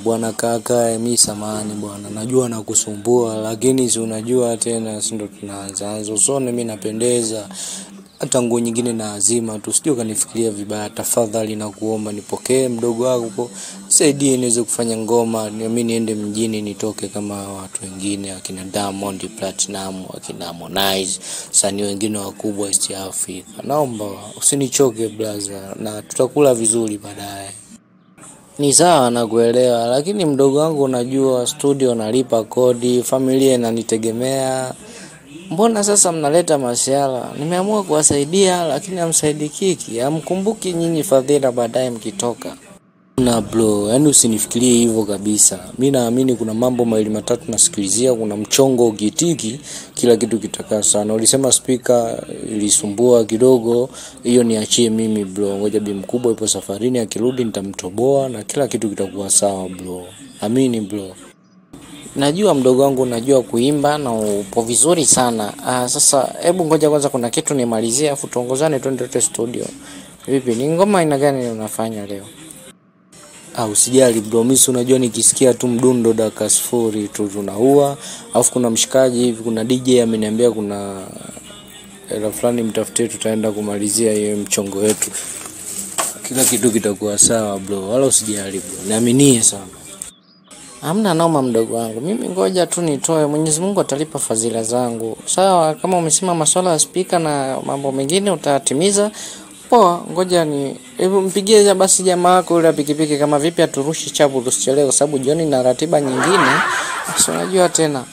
Bwana kaka, mimi samahani bwana. Najua nakusumbua lakini si unajua tena si ndo tunaanza. Usone mimi napendeza. Hata nguo nyingine na azima tu. Usije ukanifikiria vibaya. Tafadhali nakuomba nipokee mdogo wako. Nisaidie niweze kufanya ngoma. Mimi niende mjini nitoke kama watu wengine akina Diamond Platinum, akina Harmonize, wasanii wengine wakubwa East Africa. Naomba usinichoke brother na tutakula vizuri baadaye. Ni sawa nakuelewa, lakini mdogo wangu unajua studio nalipa kodi, familia inanitegemea. Mbona sasa mnaleta masiala? Nimeamua kuwasaidia lakini hamsaidikiki. Hamkumbuki nyinyi fadhila baadaye mkitoka. Na bro, yani usinifikirie hivyo kabisa. Mimi naamini kuna mambo mawili matatu nasikilizia, kuna mchongo ukitiki, kila kitu kitakaa sana. Ulisema speaker ilisumbua kidogo, hiyo niachie mimi bro. Ngoja bi mkubwa ipo safarini, akirudi nitamtoboa na kila kitu kitakuwa sawa bro. Amini bro. Najua mdogo wangu unajua kuimba na upo vizuri sana. Sasa hebu ngoja kwanza kuna kitu nimalizie afu tuongozane twende studio. Vipi? Ni ngoma aina gani unafanya leo? Usijali bro, mimi unajua nikisikia tu mdundo dakika 0 tu tunaua. Alafu kuna mshikaji hivi, kuna DJ ameniambia kuna hela fulani mtafutie, tutaenda kumalizia hiyo mchongo wetu. Kila kitu kitakuwa sawa bro, wala usijali bro. Niaminie sana. Hamna noma mdogo wangu. Mimi ngoja tu nitoe, Mwenyezi Mungu atalipa fadhila zangu. Sawa, kama umesema masuala ya speaker na mambo mengine utatimiza. Poa, ngoja ni mpigie basi jamaa wako yule pikipiki kama vipi aturushi chapu tusichelewe, kwa sababu jioni na ratiba nyingine. Sio unajua tena.